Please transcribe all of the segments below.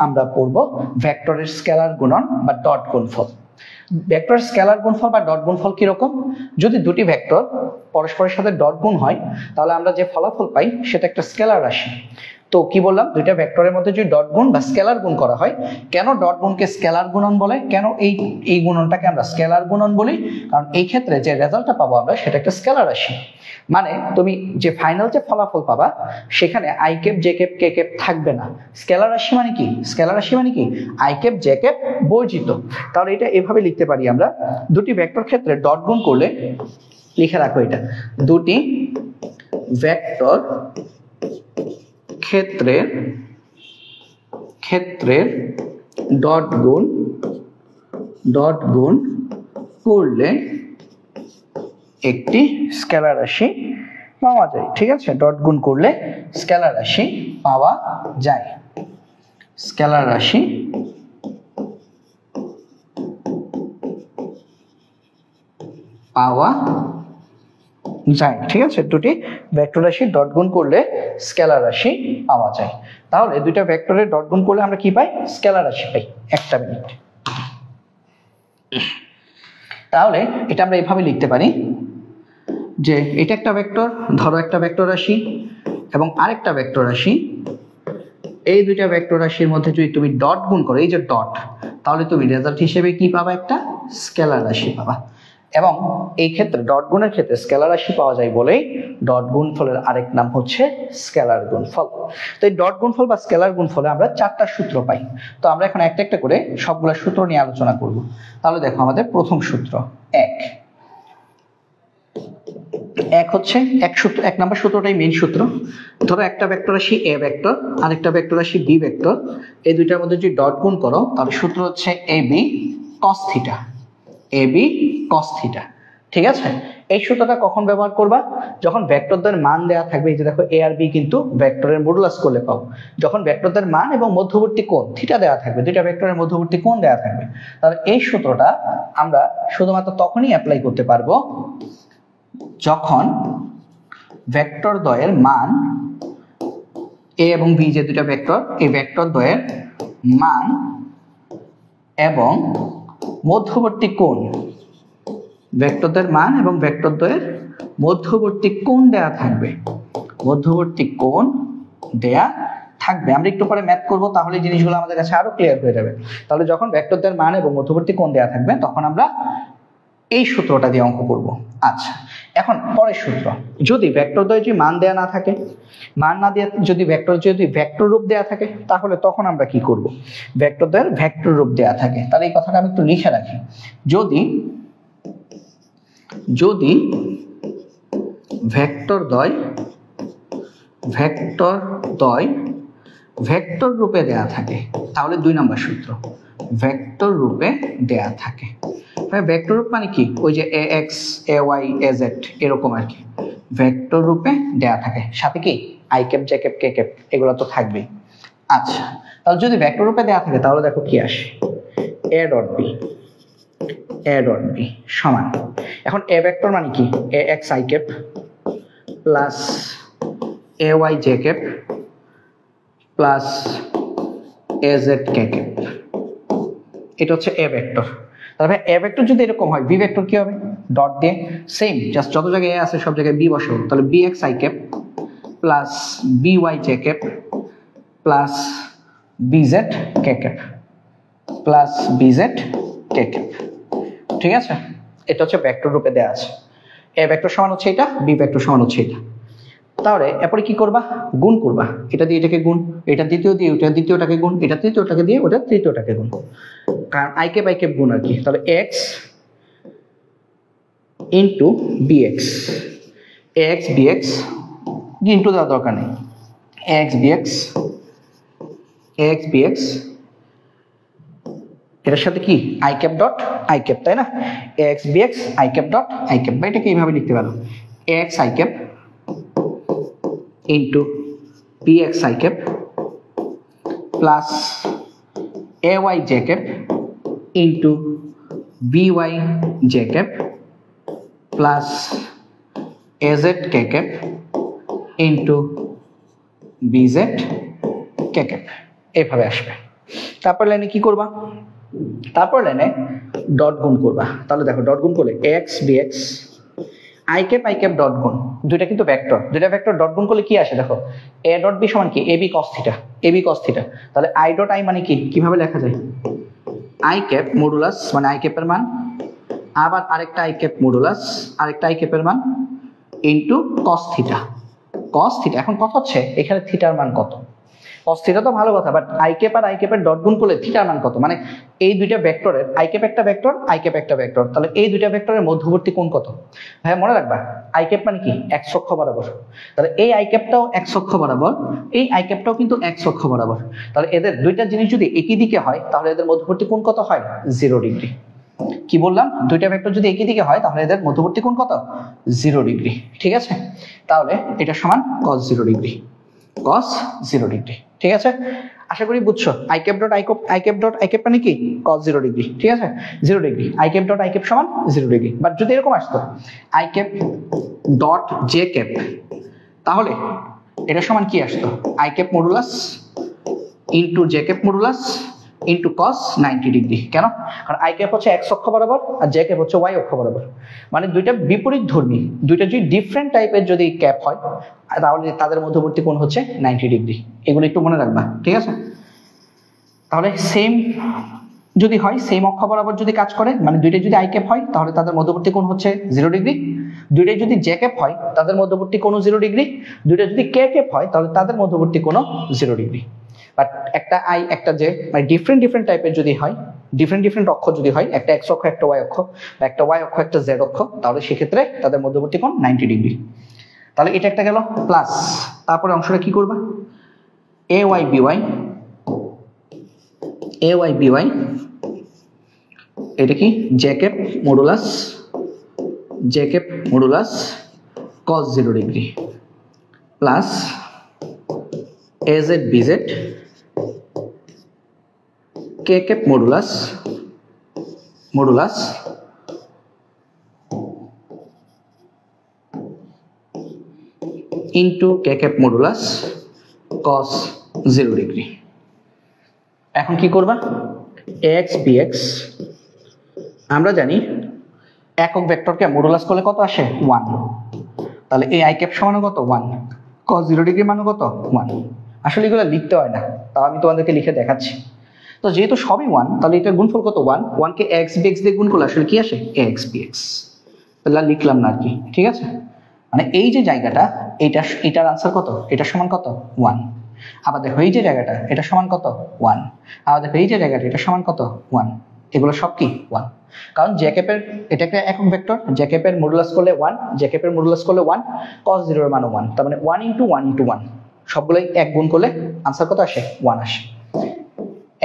আমরা পড়ব ভেক্টরের স্কেলার গুণন বা ডট গুণফল। ভেক্টরের স্কেলার গুণফল বা ডট গুণফল কিরকম? যদি দুটি ভেক্টর পরস্পরের সাথে ডট গুণ হয় তাহলে আমরা যে ফলাফল পাই সেটা একটা স্কেলার রাশি। তো কি বললাম, দুইটা ভেক্টরের মধ্যে যদি ডট গুণ বা স্কেলার গুণ করা হয়, কেন ডট গুণকে স্কেলার গুণন বলে, কেন এই গুণনটাকে আমরা স্কেলার গুণন বলি? কারণ এই ক্ষেত্রে যে রেজাল্টটা পাবো আমরা সেটা একটা স্কেলার রাশি। মানে তুমি যে ফাইনাল যে ফলাফল পাবা সেখানে I cap j cap k cap থাকবে না। স্কেলার রাশি মানে কি? স্কেলার রাশি মানে কি? আই ক্যাপ জে ক্যাপ বর্জিত। তাহলে এটা এভাবে লিখতে পারি আমরা, দুটি ভেক্টর ক্ষেত্রে ডট গুণ করলে, লিখে রাখো এটা, দুটি ভেক্টর ক্ষেত্রের ডট গুণ করলে একটি স্কেলার রাশি পাওয়া যায়। ঠিক আছে, ডট গুণ করলে স্কেলার রাশি পাওয়া যায়। স্কেলার রাশি পাওয়া যায়। ঠিক আছে, দুটি ভেক্টর রাশি ডট গুণ করলে স্কেলার রাশি পাওয়া যায়। তাহলে দুইটা ভেক্টরের ডট গুণ করলে আমরা কি পাই? স্কেলার রাশি পাই। একটা মিনিট। তাহলে এটা আমরা এভাবে লিখতে পারি যে এটা একটা ভেক্টর, ধরো একটা ভেক্টর রাশি এবং আরেকটা ভেক্টর রাশি, এই দুইটা ভেক্টর রাশির মধ্যে যদি তুমি ডট গুণ করো, এই যে ডট, তাহলে তুমি রেজাল্ট হিসেবে কি পাবা? একটা স্কেলার রাশি পাবা। এবং এই ক্ষেত্রে ডট গুণের ক্ষেত্রে স্কেলার রাশি পাওয়া যায় বলেই ডট গুণফলের আরেক নাম হচ্ছে স্কেলার গুণফল। তো এই ডট গুণফল বা স্কেলার গুণফলে আমরা চারটা সূত্র পাই। তো আমরা এখন একটা একটা করে সবগুলা সূত্র নিয়ে আলোচনা করব। তাহলে দেখো, আমাদের প্রথম সূত্র এক হচ্ছে এক নম্বর সূত্রটাই মেইন সূত্র। ধরো একটা ভেক্টর রাশি এ ভেক্টর, আরেকটা ভেক্টর রাশি বি ভেক্টর, এই দুইটার মধ্যে যদি ডট গুণ করো তাহলে সূত্র হচ্ছে A B cos theta. A B cos theta. ঠিক আছে, এই সূত্রটা কখন ব্যবহার করবা? যখন ভেক্টরদের মান দেয়া থাকবে। এই যে দেখো, এ আর বি কিন্তু ভেক্টরের মডুলাস করলে পাও। যখন ভেক্টরদের মান এবং মধ্যবর্তী কোণ থিটা দেওয়া থাকবে, দুইটা ভেক্টরের মধ্যবর্তী কোণ দেওয়া থাকবে, তাহলে এই সূত্রটা আমরা শুধুমাত্র তখনই অ্যাপ্লাই করতে পারবো যখন ভেক্টর দ্বয়ের মান, এ এবং বি যে দুইটা ভেক্টর, এই ভেক্টর দ্বয়ের মান এবং মধ্যবর্তী কোণ, ভেক্টরদের মান এবং ভেক্টর দ্বয়ের মধ্যবর্তী কোণ দেয়া থাকবে। মধ্যবর্তী কোণ দেয়া থাকবে। আমরা একটু পরে ম্যাথ করব, তাহলে জিনিসগুলো আমাদের কাছে আরো ক্লিয়ার হয়ে যাবে। তাহলে যখন ভেক্টরদের মান এবং মধ্যবর্তী কোণ দেয়া থাকবে তখন আমরা এই সূত্রটা দিয়ে অঙ্ক করব। আচ্ছা, এখন পরের সূত্র, যদি ভেক্টর দ্বয় যদি মান দেয়া না থাকে, মান না দিয়ে যদি ভেক্টর রূপ দেয়া থাকে, তাহলে তখন আমরা কি করব? ভেক্টর দ্বয়ের ভেক্টর রূপ দেয়া থাকে। তাহলে এই কথাটা আমি একটু লিখে রাখি। যদি ভেক্টর দ্বয় ভেক্টর রূপে দেয়া থাকে, তাহলে 2 নম্বর সূত্র, ভেক্টর রূপে দেয়া থাকে। ভেক্টর রূপ মানে কি? ওই যে a x, a y, a z, এরকম আর কি। ভেক্টর রূপে দেয়া থাকে, সাথে কি i cap, j cap, k cap, এগুলো তো থাকবেই। আচ্ছা, তাহলে যদি ভেক্টর রূপে দেয়া থাকে তাহলে দেখো কি আসে, এ ডট বি সমান, এখন এ ভেক্টর মানে কি? A x I cap plus a y J cap plus a z K cap, এটা হচ্ছে এ ভেক্টর। তাহলে এ ভেক্টর যদি এরকম হয়, বি ভেক্টর কি হবে? ডট দিয়ে সেম, জাস্ট যত জায়গায় এ আছে সব জায়গায় বি বসাবো। তাহলে B X I cap plus B Y J cap plus B Z K cap plus B Z K cap. ঠিক আছে, এটা হচ্ছে ভেক্টর রূপে দেওয়া আছে। এ ভেক্টর সমান হচ্ছে এটা, বি ভেক্টর সমান হচ্ছে এটা। তাহলে এরপরে কি করবা? গুণ করবা। এটা দিয়ে এটাকে গুণ, এটা দ্বিতীয় দিয়ে ওটা দ্বিতীয়টাকে গুণ, এটা তৃতীয়টাকে দিয়ে ওটা তৃতীয়টাকে গুণ, কারণ আই ক্যাপ গুণ আর কি। তাহলে x into bx, x bx into দেওয়ার দরকার নেই, এক্স বিএক্স এটার সাথে কি i cap dot I cap, তাই না? X bx I cap dot I cap, বা এটাকে এইভাবে লিখতে পারো, x I cap into bx i cap plus ay j cap into by j cap plus az k cap into bz k cap, এভাবে আসবে। তারপর লাইনে কি করবা, তারপর লাইনে ডট গুণ করবা। তাহলে দেখো ডট গুণ করলে x bx I cap dot গুণ, দুইটা কিন্তু ভেক্টর, দুইটা ভেক্টর ডট গুণ করলে কি আসে দেখো, এ ডট বি সমান কি A B cos theta, A B cos theta. তাহলে আই ডট আই মানে কি, কিভাবে লেখা যায়, আই ক্যাপ মডুলাস মানে আই ক্যাপের মান, আবার আরেকটা আই ক্যাপ মডুলাস আরেকটা আই ক্যাপের মান into cos theta, cos theta. এখন কথা হচ্ছে এখানে থিটার মান কত, কস থিটা তো ভালো কথা, বাট আই ক্যাপ আর আই ক্যাপের ডট গুণ করলে থিটার মান কত, মানে এই দুইটা ভেক্টরের আই ক্যাপ একটা ভেক্টর আই ক্যাপ একটা ভেক্টর, তাহলে এই দুইটা ভেক্টরের মধ্যবর্তী কোণ কত। হ্যাঁ মনে রাখবা আই ক্যাপ মানে কি এক্স অক্ষ বরাবর, তাহলে এই আই ক্যাপটাও এক্স অক্ষ বরাবর, এই আই ক্যাপটাও কিন্তু এক্স অক্ষ বরাবর, তাহলে এদের দুইটা জিনিস যদি একই দিকে হয় তাহলে এদের মধ্যবর্তী কোণ কত হয়, 0 ডিগ্রি। কি বললাম, দুইটা ভেক্টর যদি একই দিকে হয় তাহলে এদের মধ্যবর্তী কোণ কত, 0 ডিগ্রি। ঠিক আছে, তাহলে এটা সমান cos 0 ডিগ্রি, cos 0 ডিগ্রি। ঠিক আছে, আশা করি বুঝছো। I cap dot I cap মানে কি cos 0 ডিগ্রি। ঠিক আছে, 0 degree, I cap dot I cap সমান 0 ডিগ্রি। বাট যদি এরকম আসতো I cap dot J cap, তাহলে এটা সমান কি আসতো, I cap modulus into J cap modulus into cos 90 degree. কেন, কারণ আই ক্যাপ হচ্ছে এক্স অক্ষ বরাবর আর জে ক্যাপ হচ্ছে ওয়াই অক্ষ বরাবর, মানে দুইটা বিপরীত ধর্মী, দুইটা যদি ডিফারেন্ট টাইপের যদি ক্যাপ হয় তাহলে তাদের মধ্যবর্তী কোণ হচ্ছে 90 ডিগ্রি। এগুলো একটু মনে রাখবা। ঠিক আছে, তাহলে সেম যদি হয়, সেম অক্ষ বরাবর যদি কাজ করে, মানে দুইটাই যদি আই ক্যাপ হয় তাহলে তাদের মধ্যবর্তী কোণ হচ্ছে 0 ডিগ্রি, দুইটাই যদি জে ক্যাপ হয় তাদের মধ্যবর্তী কোণ 0 ডিগ্রি, দুইটা যদি কে ক্যাপ হয় তাহলে তাদের মধ্যবর্তী কোণ 0 ডিগ্রি। বাট একটা আই একটা জে মানে ডিফারেন্ট টাইপের যদি হয়, ডিফারেন্ট অক্ষ যদি হয়, একটা এক্স অক্ষ একটা ওয়াই অক্ষ, বা একটা ওয়াই অক্ষ একটা জেড অক্ষ, তাহলে সেক্ষেত্রে তাদের মধ্যবর্তী কোণ 90 ডিগ্রি। তাহলে এটা একটা গেল প্লাস, তারপরে অংশটা কি করবা, এ ওয়াই বিওয়াই এটা কি j cap modulus cos 0 degree plus a z b z k cap modulus into k cap modulus cos 0 degree. এখন কি করবা, এক্স বিএক্স, আমরা জানি একক ভেক্টরকে মডুলাস করলে কত আসে 1, তাহলে এই আই ক্যাপ সমান কত 1, cos 0 ডিগ্রি মান কত 1। আসলে এগুলো লিখতে হয় না, তাও আমি তোমাদেরকে লিখে দেখাচ্ছি। তো যেহেতু সবই 1, তাহলে এটার গুণফল কত 1, 1 কে এক্স বিএক্স দিয়ে গুণ করলে আসলে কি আসে এক্স বিএক্স, তাহলে লিখলাম না আর কি। ঠিক আছে, মানে এই যে জায়গাটা এটার আনসার কত, এটা সমান কত 1। আবার দেখো এই যে জায়গাটা এটা সমান কত 1, আবার দেখো এই যে জায়গাটা এটা সমান কত 1, এগুলো সব কি 1, কারণ জে ক্যাপের এটা একটা একক ভেক্টর, জে ক্যাপের মডুলাস করলে 1, জে ক্যাপের মডুলাস করলে 1, cos 0 এর মান 1, তার মানে 1 ইনটু 1 সবগুলোই এক গুণ করলে আনসার কত আসে 1 আসে।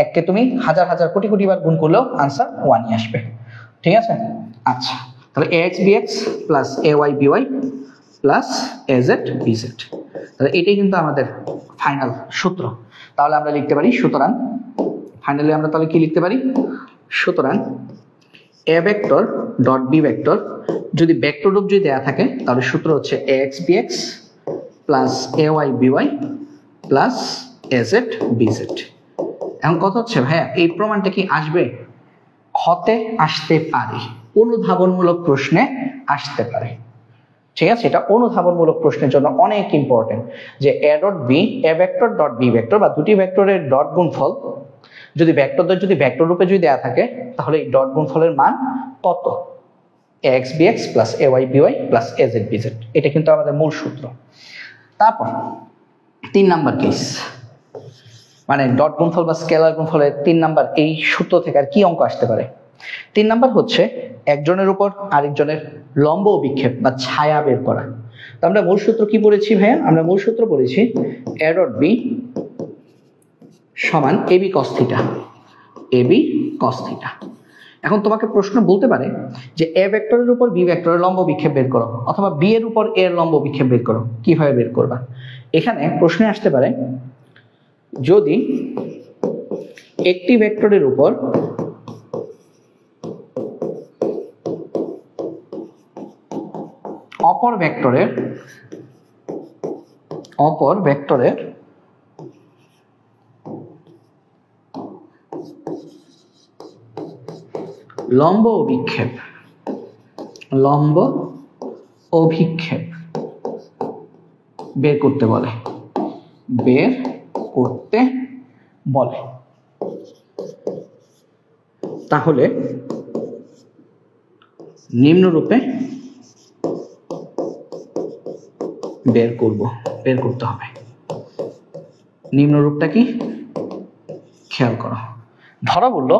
এককে তুমি হাজার কোটি বার গুণ করলেও আনসার 1ই আসবে। ঠিক আছে, আচ্ছা তাহলে ax bx plus ay by plus az bz, তাহলে এটাই কিন্তু আমাদের ফাইনাল সূত্র। তাহলে আমরা লিখতে পারি, সুতরাং ফাইনালি আমরা তাহলে কি লিখতে পারি, সুতরাং a vector dot b vector যদি ভেক্টর রূপ যদি দেয়া থাকে তাহলে সূত্র হচ্ছে ax bx plus ay by plus az bz। এখন কথা হচ্ছে ভাইয়া এই প্রমাণটা কি আসবে, হতে আসতে পারে, অনুধাবনমূলক প্রশ্নে আসতে পারে। ঠিক আছে, এটা অনুধাবনমূলক প্রশ্নের জন্য অনেক ইম্পর্টেন্ট যে A dot B, A vector dot B vector বা দুটি ভেক্টরের ডট গুণফল যদি ভেক্টরদের যদি ভেক্টর রূপে যদি দেয়া থাকে তাহলে এই ডট গুণফলের মান কত, ax bx plus ay by plus az bz, এটা কিন্তু আমাদের মূল সূত্র। তারপর 3 নাম্বার কেস, মানে ডট গুণফল বা স্কেলার গুণফলের 3 নাম্বার এই সূত্র থেকে আর কি অঙ্ক আসতে পারে। 3 নাম্বার হচ্ছে একজনের উপর আরেকজনের লম্ব অভিক্ষেপ বা ছায়া বের করা। তো আমরা মূল সূত্র কি পড়েছি ভাইয়া, আমরা মূল সূত্র পড়েছি a ডট b সমান ab cos theta, ab cos theta. এখন তোমাকে প্রশ্ন বলতে পারে যে a ভেক্টরের উপর b ভেক্টরের লম্ব বিক্ষেপ বের করো, অথবা b এর উপর a এর লম্ব বিক্ষেপ বের করো, কিভাবে বের করবা। এখানে প্রশ্নে আসতে পারে যদি একটি ভেক্টরের উপর অপর ভেক্টরের লম্ব অভিক্ষেপ, লম্ব অভিক্ষেপ বের করতে বলে, বের করতে বলে। তাহলে নিম্নরূপে বের করতে হবে। নিম্নরূপটা কি খেয়াল করো। ধরা বললো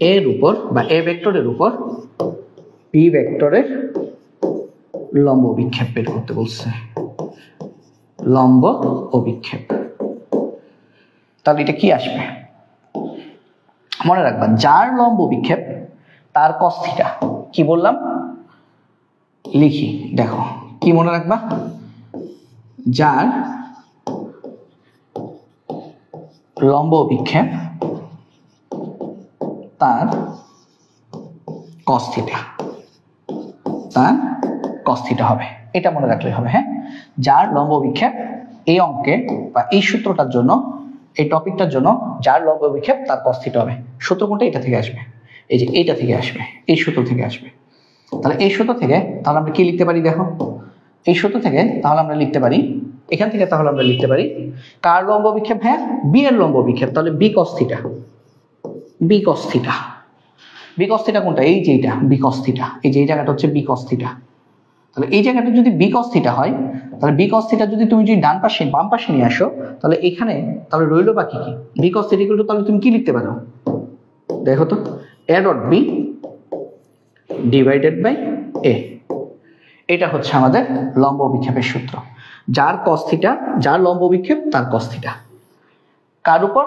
এর উপর বা এ ভেক্টরের উপর বি ভেক্টরের লম্ব অভিক্ষেপ বের করতে বলছে, লম্ব অভিক্ষেপ। তাহলে এটা কি আসবে মনে রাখবা, যার লম্ব অভিক্ষেপ তার cos থিটা। কি বললাম লিখি, দেখো কি মনে রাখবা, যার লম্ব অভিক্ষেপ তার cos থিটা, তার cos থিটা হবে। এটা মনে রাখলে হবে। হ্যাঁ, যার লম্ব অভিক্ষেপ, এই অঙ্কে বা এই সূত্রটার জন্য, এই টপিকটার জন্য যার লম্ব অভিক্ষেপ তার cos থিটা হবে। সূত্র কোনটা? এটা থেকে আসবে, এই যে এইটা থেকে আসবে, এই সূত্র থেকে আসবে। তাহলে এই সূত্র থেকে তাহলে আমরা কি লিখতে পারি দেখো, এই সূত্র থেকে তাহলে আমরা লিখতে পারি, এখান থেকে তাহলে আমরা লিখতে পারি কার লম্ব অভিক্ষেপ? হ্যাঁ, বি এর লম্ব অভিক্ষেপ। তাহলে B cos theta, B cos theta, B cos theta কোনটা? এই যে এইটা বি cos থিটা, এই যে এই জায়গাটা হচ্ছে বি cos থিটা। তাহলে এই জায়গাটা যদি বি cos থিটা হয়, তাহলে বি cos থিটা যদি তুমি ডান পাশে বাম পাশে নিয়ে আসো, তাহলে এখানে তাহলে রইলো বাকি কি? B cos theta equal to, তাহলে তুমি কি লিখতে পারো দেখো তো, a dot b divided by a. এটা হচ্ছে আমাদের লম্ব অভিক্ষেপের সূত্র। যার cos থিটা, যার লম্ব অভিক্ষেপ তার cos থিটা। কার উপর?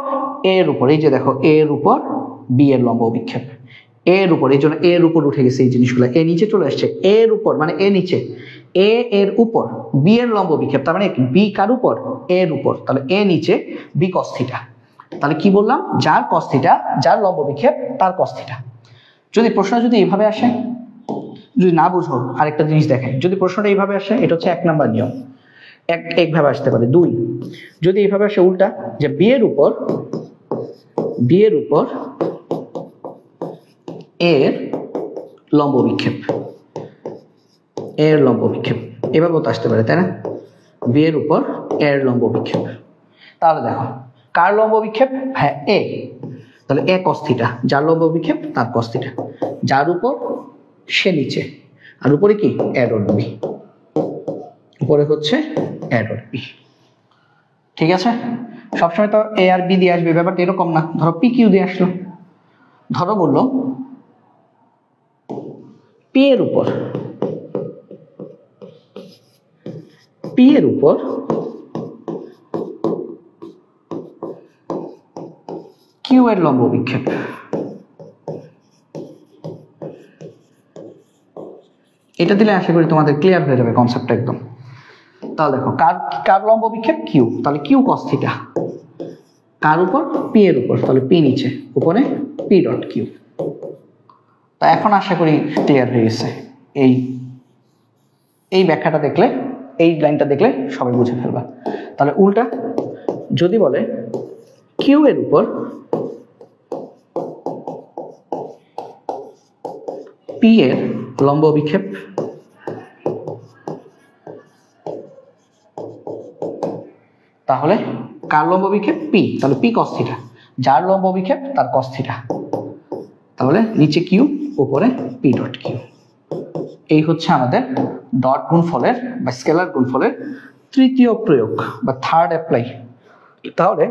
এ এর উপর। এই যে দেখো এ এর উপর বি এর লম্ব অভিক্ষেপ, এ এর উপর। এই জন্য এ এর উপর উঠে গেছে এই জিনিসগুলো, এ নিচে চলে আসছে। এ এর উপর মানে এ নিচে, এ এর উপর বি এর লম্ব অভিক্ষেপ, তার মানে বি কার উপর? এ এর উপর। তাহলে এ নিচে বি cos থিটা। তাহলে কি বললাম? যার cos থিটা, যার লম্ব অভিক্ষেপ তার cos থিটা। যদি প্রশ্ন যদি এইভাবে আসে, যদি না বুঝো আরেকটা জিনিস দেখেন, যদি প্রশ্নটা এইভাবে আসে, এটা হচ্ছে 1 নাম্বার নিয়ম। একভাবে আসতে পারে। 2 যদি এইভাবে আসে উল্টা, যে বি এর উপর এর লম্ব অভিক্ষেপ, এর লম্ব অভিক্ষেপ, এভাবেও তো আসতে পারে, তাই না? বি এর উপর এর লম্ব অভিক্ষেপ। তাহলে দেখো কার লম্ব অভিক্ষেপ? হ্যাঁ, এ। তাহলে এ cos থিটা, যার লম্ব অভিক্ষেপ তার cos থিটা। যার উপর সে নিচে, আর উপরে কি? এ ডট বি, উপরে হচ্ছে এ ডট বি। ঠিক আছে? সবসময় তো এ আর বি দিয়ে আসবে, ব্যাপারটা এরকম না। ধরো পি কিউ দিয়ে আসলো, ধরো বললো পি এর উপর কিউ এর লম্ব অভিক্ষেপ। এটা দিলে আশা করি তোমাদের ক্লিয়ার হয়ে যাবে কনসেপ্টটা একদম। তাহলে দেখো কার লম্ব অভিক্ষেপ? কিউ। তাহলে কিউ cos থিটা, কার উপর? পি এর উপর। তাহলে পি নিচে, উপরে পি ডট কিউ। তা এখন আশা করি ক্লিয়ার হয়ে গেছে। এই ব্যাখ্যাটা দেখলে, এই লাইনটা দেখলে সবাই বুঝে ফেলবা। তাহলে উল্টা যদি বলে কিউ এর উপর পি এর লম্ব অভিক্ষেপ, তাহলে কার লম্ব অভিক্ষেপ? পি। তাহলে পি cos থিটা, যার লম্ব অভিক্ষেপ তার cos থিটা। তাহলে নিচে কিউ, উপরে পি ডট কিউ। এই হচ্ছে আমাদের ডট গুণফলের বা স্কেলার গুণফলের তৃতীয় প্রয়োগ বা থার্ড অ্যাপ্লাই। তাহলে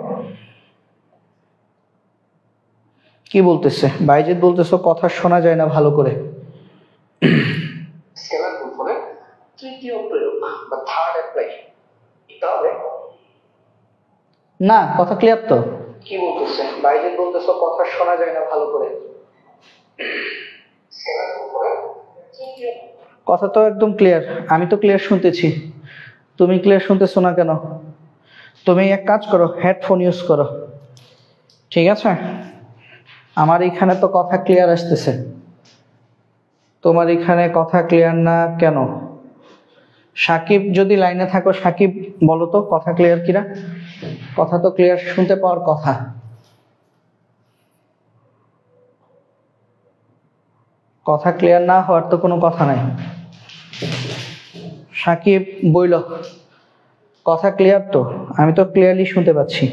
কি বলতেছে বাইজিৎ? বলতেছো কথা শোনা যায় না ভালো করে। স্কেলার গুণফলের তৃতীয় প্রয়োগ বা থার্ড অ্যাপ্লাই। তাহলে না, কথা ক্লিয়ার তো? কি বলতেছে বাইজিৎ? বলতেছো কথা শোনা যায় না ভালো করে। কথা তো একদম ক্লিয়ার, আমি তো ক্লিয়ার শুনতেছি, তুমি ক্লিয়ার শুনতেছো না কেন? তুমি এক কাজ করো, হেডফোন ইউজ করো। ঠিক আছে? আমার এখানে তো কথা ক্লিয়ার আসতেছে, তোমার এখানে কথা ক্লিয়ার না কেন? সাকিব যদি লাইনে থাকো, সাকিব বলো তো কথা ক্লিয়ার কিনা? কথা তো ক্লিয়ার শুনতে পাওয়ার কথা। কথা ক্লিয়ার না হওয়ার তো কোনো কথা নাই। সাকিব বইল কথা ক্লিয়ার তো? আমি তো ক্লিয়ারলি শুনতে পাচ্ছি।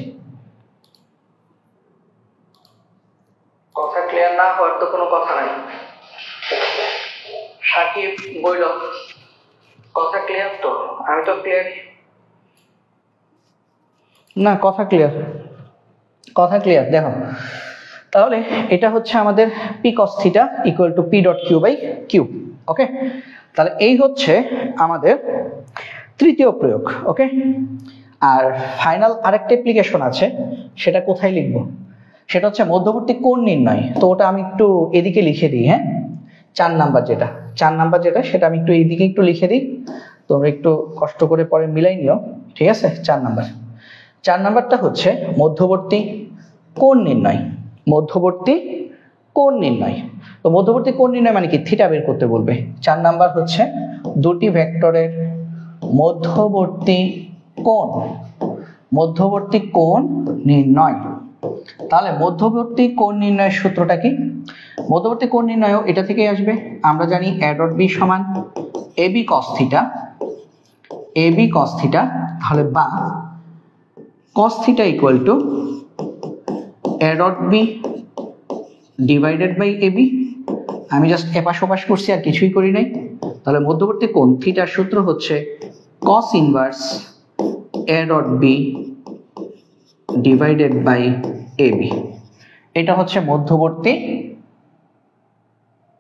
কথা ক্লিয়ার না হওয়ার তো কোনো কথা নাই। সাকিব বইল কথা ক্লিয়ার তো? আমি তো ক্লিয়ার না। কথা ক্লিয়ার, কথা ক্লিয়ার। দেখো তাহলে এটা হচ্ছে আমাদের p cos theta equal to p dot q by q. Okay, তাহলে এই হচ্ছে আমাদের তৃতীয় প্রয়োগ। ওকে, আর ফাইনাল আরেকটা অ্যাপ্লিকেশন আছে, সেটা কোথায় লিখব? সেটা হচ্ছে মধ্যবর্তী কোণ নির্ণয়। তো ওটা আমি একটু এদিকে লিখে দিই। হ্যাঁ, 4 নাম্বার যেটা সেটা আমি একটু এইদিকে একটু লিখে দিই, তোমরা একটু কষ্ট করে পরে মিলাই নিও। ঠিক আছে, 4 নাম্বারটা হচ্ছে মধ্যবর্তী কোণ নির্ণয়। মধ্যবর্তী কোণ নির্ণয়। তো মধ্যবর্তী কোণ নির্ণয় মানে কি? থিটা বের করতে বলবে। 4 নাম্বার হচ্ছে দুটি ভেক্টরের মধ্যবর্তী কোণ নির্ণয়। তাহলে মধ্যবর্তী কোণ নির্ণয়ের সূত্রটা কি? মধ্যবর্তী কোণ নির্ণয় এটা থেকেই আসবে। আমরা জানি a ডট b সমান ab cos থিটা, তাহলে বা cos theta equal to a dot b divided by ab। আমি জাস্ট এপাশ ওপাশ করছি, আর কিছুই করি নাই। তাহলে মধ্যবর্তী কোণ থিটার সূত্র হচ্ছে cos inverse a dot b divided by ab। এটা হচ্ছে মধ্যবর্তী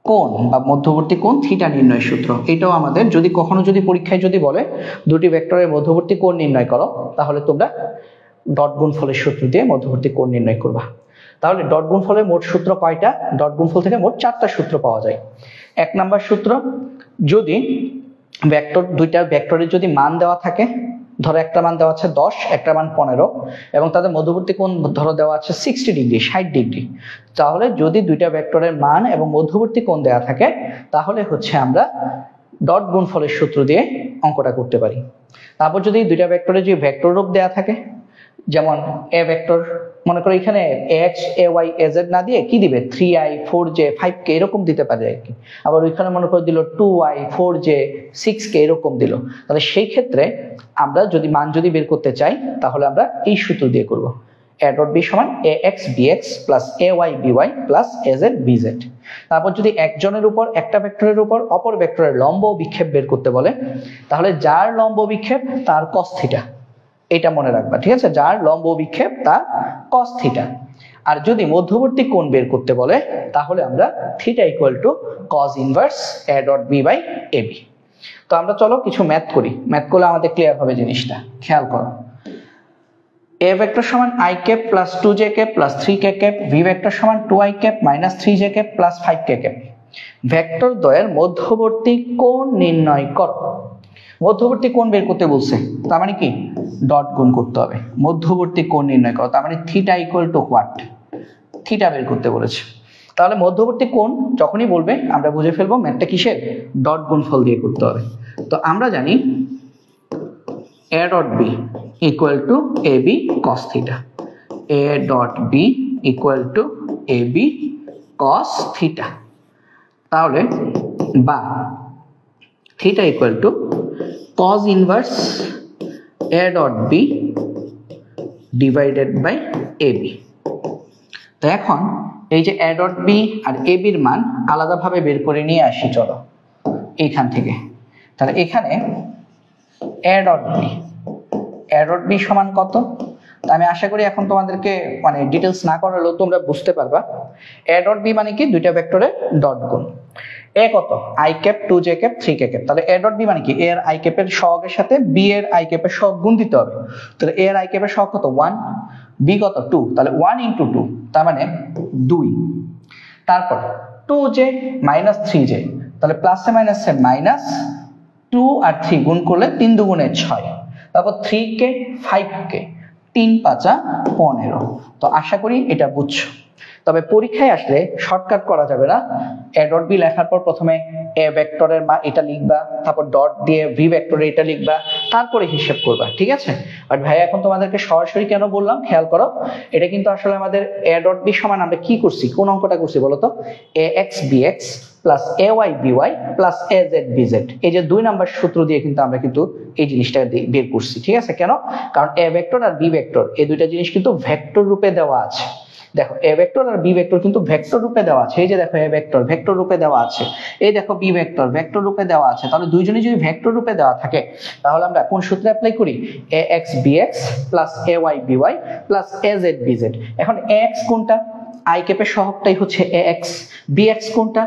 কোণ বা মধ্যবর্তী কোণ থিটা নির্ণয় সূত্র। এটাও আমাদের যদি কখনো যদি পরীক্ষায় যদি বলে দুটি ভেক্টরের মধ্যবর্তী কোণ নির্ণয় করো, তাহলে তোমরা ডট গুণফলের সূত্র দিয়ে মধ্যবর্তী কোণ নির্ণয় করবা। তাহলে ডট গুণফলের মোট সূত্র কয়টা? ডট গুণফল থেকে মোট 4টা সূত্র পাওয়া যায়। 1 নাম্বার সূত্র, যদি দুইটা ভেক্টরের যদি মান দেওয়া থাকে, ধরো একটা মান দেওয়া আছে 10, একটা মান 15, এবং তাদের মধ্যবর্তী কোণ ধরো দেওয়া আছে 60 ডিগ্রি, 60 ডিগ্রি, তাহলে যদি দুইটা ভেক্টরের মান এবং মধ্যবর্তী কোণ দেওয়া থাকে, তাহলে হচ্ছে আমরা ডট গুণফলের সূত্র দিয়ে অঙ্কটা করতে পারি। তারপর যদি দুইটা ভেক্টরের যে ভেক্টর রূপ দেওয়া থাকে, যেমন এ ভেক্টর, মনে করো এখানে ax ay az না দিয়ে কি দিবে? 3i 4j 5k এরকম দিতে পারে আর কি। আবার ওইখানে মনে করে দিল 2i 4j 6k এরকম দিল। তাহলে সেই ক্ষেত্রে আমরা যদি মান যদি বের করতে চাই, তাহলে আমরা এই সূত্র দিয়ে করব। a ডট b সমান ax bx plus ay by plus az bz। তারপর যদি একজনের উপর, একটা ভেক্টরের উপর অপর ভেক্টরের লম্ব বিক্ষেপ বের করতে বলে, তাহলে যার লম্ব বিক্ষেপ তার cos থিটা, এটা মনে রাখবা। ঠিক আছে, যার লম্ব বিক্ষেপ তার cos থিটা। আর যদি মধ্যবর্তী কোণ বের করতে বলে, তাহলে আমরা theta equal to cos inverse a dot b বাই ab। তো আমরা চলো কিছু ম্যাথ করি, ম্যাথ করলে আমাদের ক্লিয়ার হবে জিনিসটা। খেয়াল করো, a ভেক্টর সমান i cap plus 2j cap plus 3k cap, v vector সমান 2i cap minus 3j cap plus 5k cap. Vector দ্বয়ের মধ্যবর্তী কোণ নির্ণয় করো। মধ্যবর্তী কোণ বের করতে বলছে, তার মানে কি? ডট গুণ করতে হবে। মধ্যবর্তী কোণ নির্ণয় করো, তার মানে theta equal two what? Theta বের করতে বলেছে। তাহলে মধ্যবর্তী কোণ যখনই বলবে আমরা বুঝে ফেলবো ম্যাথটা কিসের? ডট গুণফল দিয়ে করতে হবে। তো আমরা জানি a dot b equal to ab cos theta, a dot b equal to ab cos theta. তাহলে বা theta equal to cos inverse a dot b divided by ab। তো এখন এই যে a ডট b আর ab এর মান আলাদাভাবে বের করে নিয়ে আসি চলো এইখান থেকে। তাহলে এখানে a ডট b সমান কত? আমি আশা করি এখন তোমাদেরকে মানে ডিটেলস না করালেও তোমরা বুঝতে পারবা। a ডট b মানে কি? দুইটা ভেক্টরের ডট গুণ। a কত? i cap 2j cap 3k cap. তাহলে a ডট b মানে কি? a এর i ক্যাপের সহগের সাথে b এর i ক্যাপের সহগ গুণ দিতে হবে। তাহলে a এর i ক্যাপের সহগ কত? 1, b কত? 2, তাহলে 1 × 2, তার মানে 2। তারপর 2j মাইনাস 3j, তাহলে প্লাসে মাইনাসে মাইনাস, 2 আর 3 গুণ করলে 3 × 2 = 6, তারপর 3k 5k, 3 × 5 = 15। তো আশা করি এটা বুঝছো। তবে পরীক্ষায় আসলে শর্টকাট করা যাবে না। এ ডট বি লেখার পর প্রথমে এ ভেক্টরের মান এটা লিখবা, তারপর ডট দিয়ে ভি ভেক্টরে এটা লিখবা, তারপরে হিসাব করবা, ঠিক আছে? বাট ভাই এখন তোমাদেরকে সরাসরি কেন বললাম খেয়াল করো, এটা কিন্তু আসলে আমাদের এ ডট বি সমান আমরা কি করছি, কোন অঙ্কটা করছি বলো তো? A x b x plus a y b y plus a Z B z, এই যে 2 নাম্বার সূত্র দিয়ে কিন্তু আমরা কিন্তু এই জিনিসটা বের করছি, ঠিক আছে? কেন? কারণ এ ভেক্টর আর বি ভেক্টর এই দুইটা জিনিস কিন্তু ভেক্টর রূপে দেওয়া আছে। দেখো এ ভেক্টর আর বি ভেক্টর কিন্তু ভেক্টর রূপে দেওয়া আছে। এই যে দেখো এ ভেক্টর ভেক্টর রূপে দেওয়া আছে, এই দেখো বি ভেক্টর ভেক্টর রূপে দেওয়া আছে। তাহলে দুইজনই যদি ভেক্টর রূপে দেওয়া থাকে তাহলে আমরা কোন সূত্র অ্যাপ্লাই করি? A x b x plus a y b y plus a Z B z. এখন এ এক্স কোনটা? আই ক্যাপের সহগটাই হচ্ছে এ এক্স। বি এক্স কোনটা?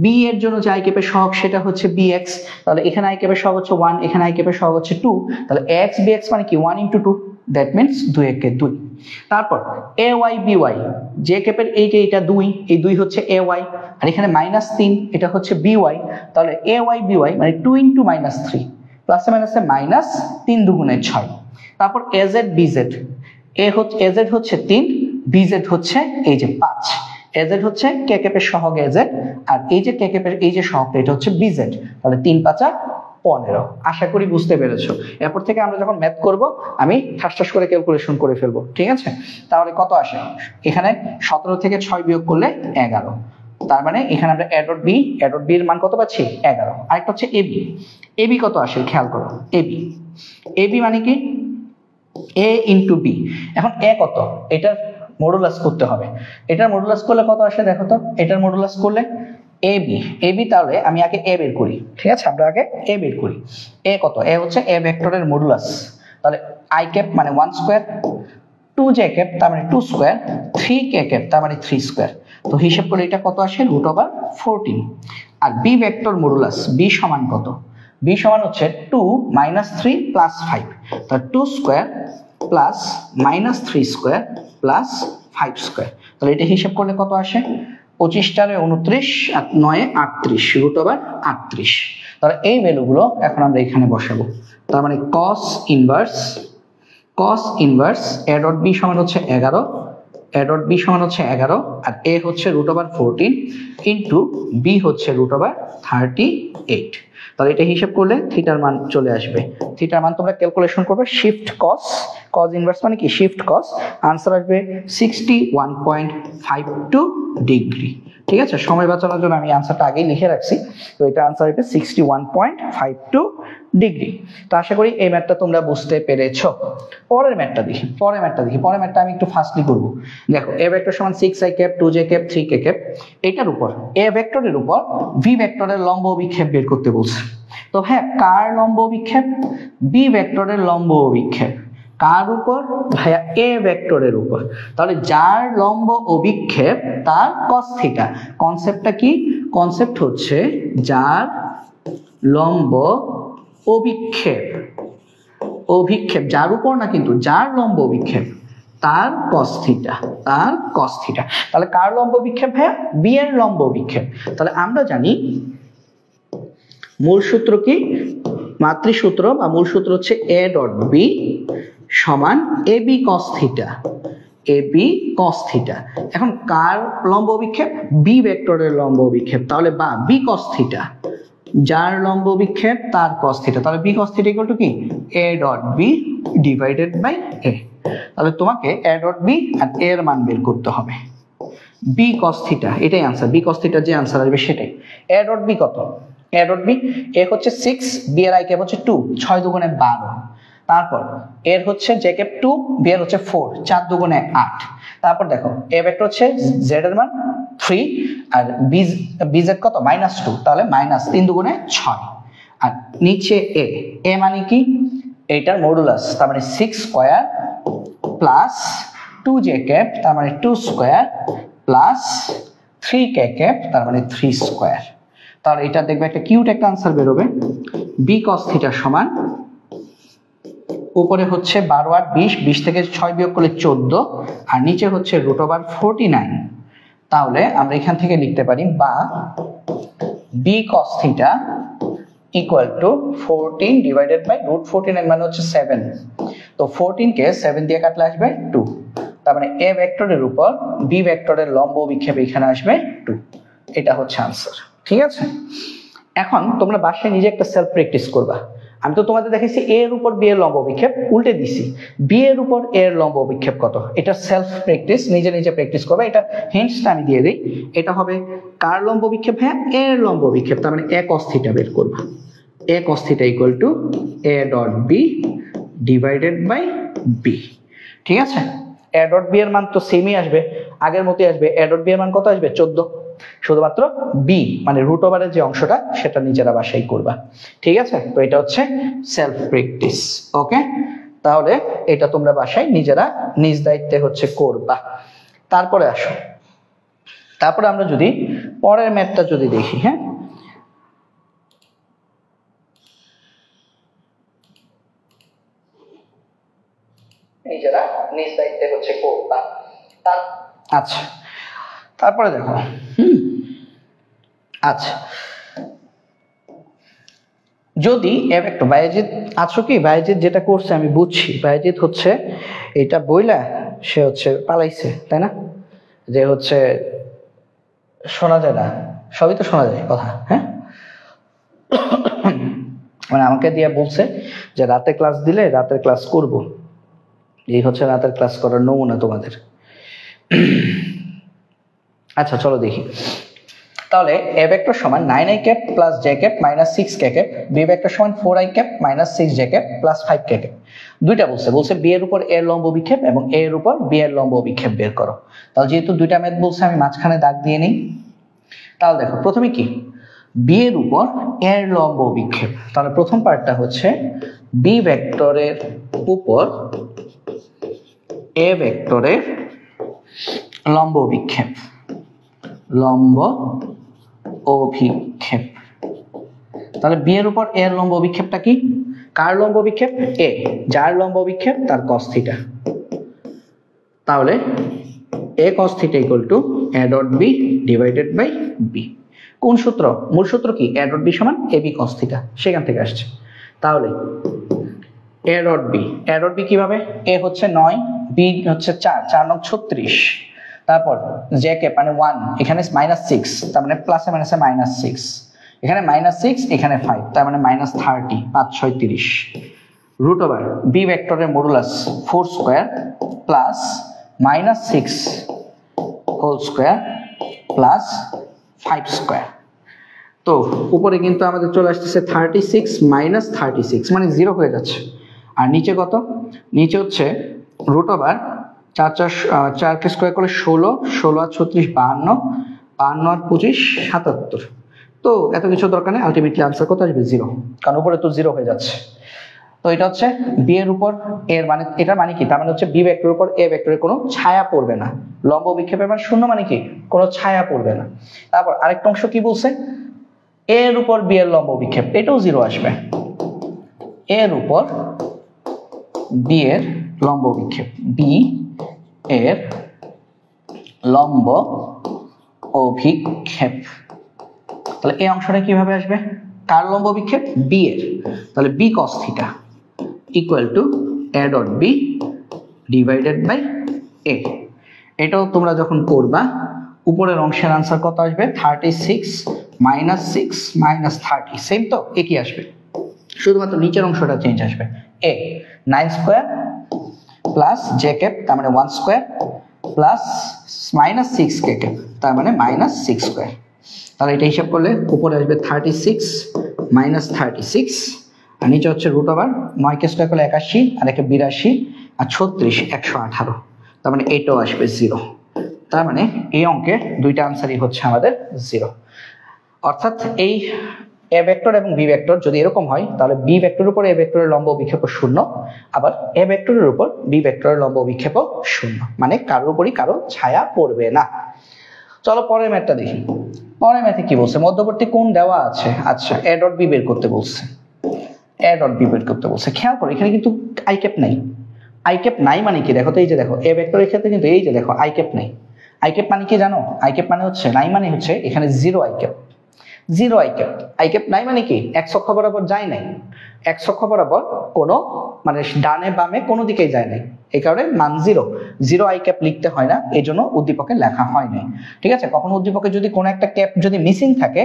বি এর জন্য যে আই ক্যাপের সহগ সেটা হচ্ছে বি এক্স। তাহলে এখানে আই ক্যাপের সহগ হচ্ছে 1, এখানে আই ক্যাপের সহগ হচ্ছে 2। তাহলে এ এক্স বি এক্স মানে কি 1 × 2, দ্যাট মিন্স 2 একে 2। তারপর এ ওয়াই বি ওয়াই, যে ক্যাপের এই যে এটা 2, এই 2 হচ্ছে এ ওয়াই, আর এখানে -3 এটা হচ্ছে বি ওয়াই। তাহলে এ ওয়াই বি ওয়াই মানে 2 × -3, প্লাসে মাইনাসে মাইনাস 3 দুগুণে 6। তারপর A Z B Z, A Z হচ্ছে 3, বি জেড হচ্ছে এই যে 5। এ জেড হচ্ছে কে ক্যাপের সহগ এ জেড, আর এই যে কে ক্যাপের এই যে সহগটা এটা হচ্ছে বি জেড। তাহলে 3 × 5 = 15। আশা করি বুঝতে পেরেছো। এরপর থেকে আমরা যখন ম্যাথ করব আমি ঠাস করে ক্যালকুলেশন করে ফেলবো, ঠিক আছে? তাহলে কত আসে? এখানে 17 থেকে 6 বিয়োগ করলে 11। তার মানে এখানে আমরা এ ডট বি এর মান কত পাচ্ছি? 11। আরেকটা হচ্ছে এবি, এবি কত আসে খেয়াল করো। এবি মানে কি? এ ইন্টু বি। এখন এ কত? এটার মডুলাস করতে হবে। এটার মডুলাস করলে কত আসে দেখো তো? এটার মডুলাস করলে এবি, তাহলে আমি আগে এ বের করি, ঠিক আছে? আমরা আগে এ বের করি। এ কত? এ হচ্ছে এ ভেক্টরের মডুলাস। তাহলে আই ক্যাপ মানে 1 স্কয়ার, 2 জে ক্যাপ তার মানে 2 স্কয়ার, 3 কে ক্যাপ তার মানে 3 স্কয়ার। তো হিসাব করলে এটা কত আসে? √14। আর বি ভেক্টর মডুলাস, বি সমান কত? বি সমান হচ্ছে 2 - 3 + 5। তাহলে 2 square plus -3 square plus 5 square. তাহলে এটা হিসাব করলে কত আসে? 25 × 29 আর 9 × 38, √38। তাহলে এই ভ্যালুগুলো এখন আমরা এখানে বসাবো। তার মানে cos inverse A dot B সমান হচ্ছে 11, এ ডট বি সমান হচ্ছে 11, আর এ হচ্ছে √14 ইন্টু বি হচ্ছে √38। তাহলে এটা হিসাব করলে থিটার মান চলে আসবে। থিটার মান তোমরা ক্যালকুলেশন করবে, শিফট cos ইনভার্স মানে কি? শিফট cos, আনসার আসবে 61.52 ডিগ্রি। ঠিক আছে, সময় বাঁচানোর জন্য আমি আনসারটা আগেই লিখে রাখছি। তো এটা আনসার হবে 61.52 ডিগ্রি। তো আশা করি এই ম্যাথটা তোমরা বুঝতে পেরেছো। পরের ম্যাথটা দেখি। পরের ম্যাথটা আমি একটু ফাস্টলি করব। দেখো এ ভেক্টর সমান 6i cap 2j cap 3k cap, এটার উপর এ ভেক্টরের উপর ভি ভেক্টরের লম্ব অভিক্ষেপ বের করতে বলছে। তো হ্যাঁ, কার লম্ব অভিক্ষেপ? বি ভেক্টরের লম্ব অভিক্ষেপ। কার উপর? ভাইয়া এ ভেক্টরের উপর। তাহলে যার লম্ব অভিক্ষেপ তার cos থিটা। কনসেপ্টটা কি? কনসেপ্ট হচ্ছে যার লম্ব অভিক্ষেপ, যার উপর না কিন্তু, যার লম্ব অভিক্ষেপ তার cos থিটা, তাহলে কার লম্ব অভিক্ষেপ ভাইয়া? বি এর লম্ব অভিক্ষেপ। তাহলে আমরা জানি মূল সূত্র কি? মাতৃসূত্র বা মূল সূত্র হচ্ছে এ ডট বি সমান এবি cos থিটা। এখন কার লম্ব অভিক্ষেপ? বি ভেক্টরের লম্ব অভিক্ষেপ। তাহলে বা বি cos থিটা, যার লম্ব অভিক্ষেপ তার cos থিটা। তাহলে B cos theta equal to কি? A dot b divided by a. তাহলে তোমাকে এ ডট বি আর এ এর মান বের করতে হবে। বি cos থিটা, এটাই আনসার। বি cos থিটা যে আনসার আসবে সেটাই। এ ডট বি কত? এ ডট বি, এ হচ্ছে 6, বি এর আই ক্যাপ হচ্ছে 2, 6 দুগুণে 12। তারপর এর হচ্ছে জে ক্যাপ 2, বি এর হচ্ছে 4, 4 দুগুণে 8। তারপর দেখো এ ভেক্টর হচ্ছে জেড এর মান 3 আর বি জেড কত? -2, তাহলে -3 দুগুণে 6। আর নিচে এ মানে কি? এটার মডুলাস, তার মানে 6 স্কয়ার প্লাস 2j ক্যাপ তার মানে 2 স্কয়ার প্লাস 3k ক্যাপ তার মানে 3 স্কয়ার। তাহলে এটা দেখবে একটা কিউট একটা আনসার বেরোবে। বি cos থিটা সমান, উপরে হচ্ছে 12 আর 20, 20 থেকে 6 বিয়োগ করলে 14, আর নিচে হচ্ছে √49। তাহলে আমরা এখান থেকে লিখতে পারি বা B cos theta equal to 14 divided by √49 মানে হচ্ছে 7। তো 14 কে 7 দিয়ে কাটলে আসবে 2, তার মানে এ ভেক্টরের উপর বি ভেক্টরের লম্ব বিক্ষেপ এখানে আসবে 2। এটা হচ্ছে আনসার। ঠিক আছে, এখন তোমরা বাসায় নিজে একটা সেলফ প্র্যাকটিস করবা। আমি তো তোমাদের দেখেছি এ এর উপর বি এর লম্ব বিক্ষেপ, উল্টে দিছি বি এর উপর এ এর লম্ব বিক্ষেপ কত। এটা সেলফ প্র্যাকটিস, নিজে নিজে প্র্যাকটিস করবা। এটা হিন্টসটা আমি দিয়ে দিই, এটা হবে কার লম্ব বিক্ষেপ? হ্যাঁ, এ এর লম্ব বিক্ষেপ। তার মানে a cos θ বের করবা। a cos θ equal to a dot b divided by b. ঠিক আছে, a ডট বি এর মান তো সেমই আসবে, আগের মতোই আসবে। a ডট বি এর মান কত আসবে? 14। শুধুমাত্র বি মানে রুট ওভারের যে অংশটা সেটা নিজেরা বাসাই করবা। ঠিক আছে, তো এটা হচ্ছে সেলফ প্র্যাকটিস। ওকে, তাহলে এটা তোমরা বাসায় নিজেরা নিজ দায়িত্বে হচ্ছে করবা। তারপরে আসো, তারপরে আমরা যদি পরের ম্যাথটা যদি দেখি, হ্যাঁ নিজেরা নিজ দায়িত্বে হচ্ছে করবা। আচ্ছা, তারপরে দেখো, আচ্ছা যদি একটু বায়েজিৎ আছো কি? বায়েজিৎ যেটা করছে আমি বুঝছি, বায়েজিৎ হচ্ছে এটা বইলা সে হচ্ছে পালাইছে, তাই না? যে হচ্ছে শোনা যায় না, সবই তো শোনা যায় কথা, হ্যাঁ মানে আমাকে দিয়ে বলছে যে রাতে ক্লাস দিলে রাতের ক্লাস করব। এই হচ্ছে রাতের ক্লাস করার নমুনা তোমাদের। আচ্ছা চলো দেখি, তাহলে a ভেক্টর সমান 9i cap plus j cap minus 6k cap, b vector সমান 4i cap minus 6j cap plus 5k cap. দুইটা বলছে b এর উপর a এর লম্ব বিক্ষেপ এবং a এর উপর b এর লম্ব বিক্ষেপ বের করো। তাহলে যেহেতু দুইটা ম্যাথ বলছে আমি মাঝখানে দাগ দিয়ে নিই। তাহলে দেখো প্রথমে কি, b এর উপর a এর লম্ব বিক্ষেপ। তাহলে প্রথম পার্টটা হচ্ছে b ভেক্টরের উপর a ভেক্টরের লম্ব বিক্ষেপ, লম্ব অভিক্ষেপ। তাহলে বি এর উপর এর লম্ব অভিক্ষেপটা কি? কার লম্ব অভিক্ষেপ? এ, যার লম্ব অভিক্ষেপ তার cos θ। তাহলে a cos θ equal to a dot b divided by b. কোন সূত্র? মূল সূত্র কি? a ডট বি সমান ab cos θ, সেখান থেকে আসছে। তাহলে a ডট বি কিভাবে? a হচ্ছে 9, b হচ্ছে 4, 4 9 36, তারপর j ক্যাপ মানে 1, এখানে -6, তার মানে প্লাসে মাইনাসে -6, এখানে -6, এখানে 5, তার মানে -30, 5 6 30, রুট ওভার b ভেক্টরের modulus 4 square plus -6 whole square plus 5 square. তো উপরে কিন্তু আমাদের চলে আসতেছে 36 -36 মানে 0 হয়ে যাচ্ছে। আর নিচে কত? নিচে হচ্ছে রুট ওভার 4 কে স্কয়ার করলে 16, 16 আর 36 52, 52 আর 25 77। তো এত কিছু দরকার নেই, আলটিমেটলি আনসার কত আসবে? 0, কারণ উপরে তো 0 হয়ে যাচ্ছে। তো এটা হচ্ছে বি এর উপর এর মানে, এটার মানে কি? তার মানে হচ্ছে বি ভেক্টরের উপর এ ভেক্টরের কোনো ছায়া পড়বে না। লম্ব বিক্ষেপের মান 0 মানে কি? কোনো ছায়া পড়বে না। তারপর আরেকটা অংশ কি বলছে? এ এর উপর বি এর লম্ব বিক্ষেপ, এটাও 0 আসবে। এর উপর বি এর লম্ব বিক্ষেপ, বি এর লম্ব অভিক্ষেপ। তাহলে এই অংশটা কিভাবে আসবে? কার লম্ব বিক্ষেপ? বি এর। তাহলে B cos θ equal to a dot b divided by a। এটাও তোমরা যখন করবা উপরের অংশের আনসার কত আসবে? 36 -6 -30, সেম তো, একই আসবে, শুধুমাত্র নিচের অংশটা চেঞ্জ আসবে। a 9 square plus j cap তার মানে 1 স্কয়ার প্লাস -6k ক্যাপ তার মানে -6 স্কয়ার। তাহলে এটা হিসাব করলে উপরে আসবে 36 -36 আর নিচে হচ্ছে রুট ওভার 9 কে স্কয়ার করলে 81 আর একে 82 আর 36 118, তার মানে এটাও আসবে 0। তার মানে এই অঙ্কে দুইটা আনসারই হচ্ছে আমাদের 0। অর্থাৎ এই এ ভেক্টর এবং বি ভেক্টর যদি এরকম হয় তাহলে বি ভেক্টরের উপর এ ভেক্টরের লম্ব বিক্ষেপ 0, আবার এ ভেক্টরের উপর বি ভেক্টরের লম্ব বিক্ষেপ 0, মানে কারোর উপরই কারো ছায়া পড়বে না। চলো পরের ম্যাথটা দেখি। পরের ম্যাথে কি বলছে? মধ্যবর্তী কোণ দেওয়া আছে, আচ্ছা এ ডট বি বের করতে বলছে, এ ডট বি বের করতে বলছে। খেয়াল করো এখানে কিন্তু আই ক্যাপ নাই। আই ক্যাপ নাই মানে কি? দেখো তো এই যে দেখো এ ভেক্টরের ক্ষেত্রে কিন্তু এই যে দেখো আই ক্যাপ নাই। আই ক্যাপ মানে কি জানো? আই ক্যাপ মানে হচ্ছে নাই, মানে হচ্ছে এখানে 0 I cap. Zero I cap নাই মানে কি এক্স অক্ষ বরাবর যায় নাই, এক্স অক্ষ বরাবর কোনো মানে ডানে বামে কোনো দিকেই যায় নাই, এই কারণে মান জিরো, জিরো আই ক্যাপ লিখতে হয় না, এই জন্য উদ্দীপকে লেখা হয় নাই। ঠিক আছে, কখনো উদ্দীপকে যদি কোনো একটা ক্যাপ যদি মিসিং থাকে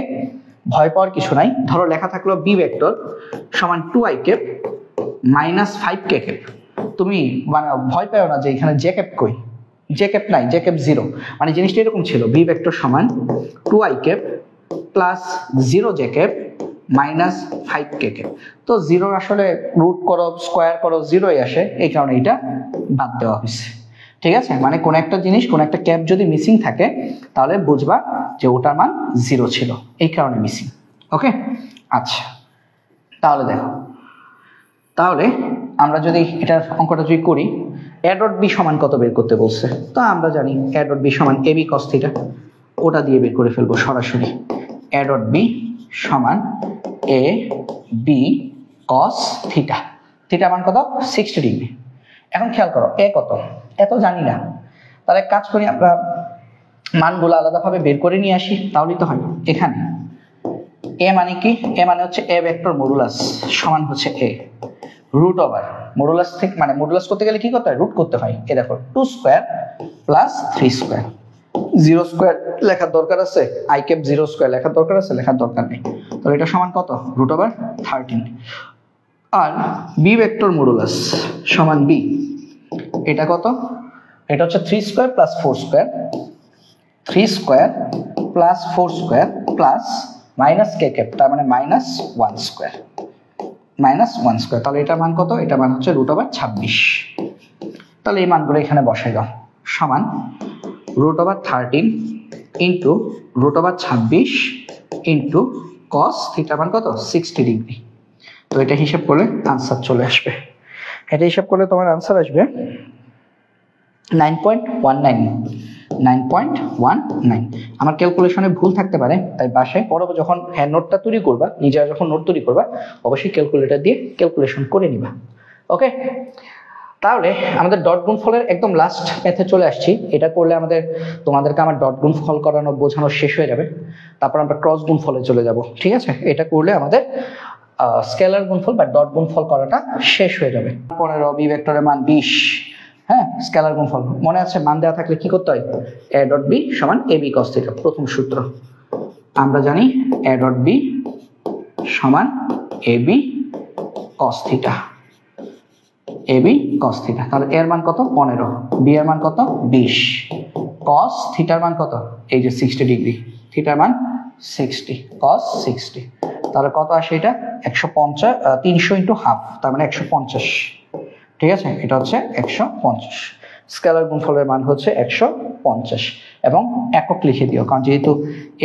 ভয় পাওয়ার কিছু নাই। ধরো লেখা থাকলো বি ভেক্টর সমান 2i cap minus 5k cap, তুমি মানে ভয় পাও না যে এখানে জে ক্যাপ কই, জে ক্যাপ নাই, জে ক্যাপ জিরো, মানে জিনিসটা এরকম ছিল বি ভেক্টর সমান 2i cap plus 0 J cap minus 5k cap. তো জিরোর আসলে রুট করো স্কোয়ার করো জিরোই আসে, এই কারণে এটা বাদ দেওয়া হয়েছে। ঠিক আছে, মানে কোন একটা জিনিস কোন একটা ক্যাপ যদি মিসিং থাকে তাহলে বুঝবা যে ওটার মান জিরো ছিল, এই কারণে মিসিং। ওকে, আচ্ছা তাহলে দেখো, তাহলে আমরা যদি এটার অঙ্কটা যদি করি, এ ডট বি সমান কত বের করতে বলছে, তো আমরা জানি এ ডট বি সমান এ বি কস থিটা, ওটা দিয়ে বের করে ফেলবো সরাসরি। এ ডট বি সমান A B cos theta, theta মান কত 60 ডিগ্রি। এখন খেয়াল করো এ কত, এত জানি না, তাহলে কাজ করি আমরা মানগুলো আলাদাভাবে বের করে নিয়ে আসি, তাহলেই তো হয়। এখানে এ মানে কি, এ মানে হচ্ছে এ ভেক্টর মডুলাস সমান হচ্ছে এ রুট ওভার মডুলাস থেকে, মানে মডুলাস করতে গেলে কি করতে হয়, রুট করতে হয়। এ দেখো 2 স্কয়ার প্লাস 3 স্কয়ার, 0 স্কয়ার লেখার দরকার আছে, আই ক্যাপ 0 স্কয়ার লেখার দরকার আছে, লেখার দরকার নেই। তো এটা সমান কত, রুট ওভার 13। আর বি ভেক্টর মডুলাস সমান বি, এটা কত, এটা হচ্ছে 3 square plus 4 square, 3 square plus 4 square plus minus k cap, তার মানে মাইনাস 1 স্কয়ার, মাইনাস 1 স্কয়ার। তাহলে এটা মান কত, এটা মান হচ্ছে রুট ওভার 26। তাহলে এই মানগুলো এখানে বসাই দাও, সমান root over 13 into root over 26 into cos theta মান কত 60 ডিগ্রি। তো এটা হিসাব করলে আনসার চলে আসবে, এটা হিসাব করলে তোমার আনসার আসবে 9.19। আমার ক্যালকুলেশনে ভুল থাকতে পারে, তাই বাসায় পরে যখন নোটটা তৈরি করবা, নিজেরা যখন নোট তৈরি করবা অবশ্যই ক্যালকুলেটর দিয়ে ক্যালকুলেশন করে নিবা। ওকে, তাহলে আমাদের ডট গুণফলের একদম লাস্ট ম্যাথে চলে আসছি। এটা করলে তোমাদেরকে আমার ডট গুণফল করানো বোঝানো শেষ হয়ে যাবে, তারপর আমরা ক্রস গুণফলে চলে যাব। ঠিক আছে, এটা করলে আমাদের স্কেলার গুণফল বা ডট গুণফল করাটা শেষ হয়ে যাবে। 15 বি ভেক্টরের মান 20, হ্যাঁ স্কেলার গুণফল মনে আছে, মান দেওয়া থাকলে কি করতে হয়, এ ডট বি সমান এ বি কস থিটা। প্রথম সূত্র আমরা জানি এ ডট বি সমান A B cos theta, A B cos theta. তাহলে এর মান কত 15, বি এর মান কত 20, কস থিটার মান কত, এই যে 60 ডিগ্রি, থিটার মান 60, কস 60। তাহলে কত আসে এটা 150, 300 ইন্টু হাফ, তার মানে 150। ঠিক আছে, এটা হচ্ছে 150। স্কেলার গুণফলের মান হচ্ছে 150 এবং একক লিখে দিও, কারণ যেহেতু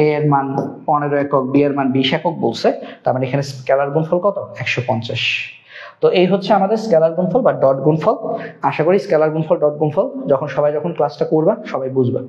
এ এর মান 15 একক, বি এর মান 20 একক বলছে, তার মানে এখানে স্কেলার গুণফল কত 150। তো এই হচ্ছে আমাদের স্কেলার গুণফল বা ডট গুণফল। আশা করি স্কেলার গুণফল ডট গুণফল যখন ক্লাসটা করবা সবাই বুঝবা।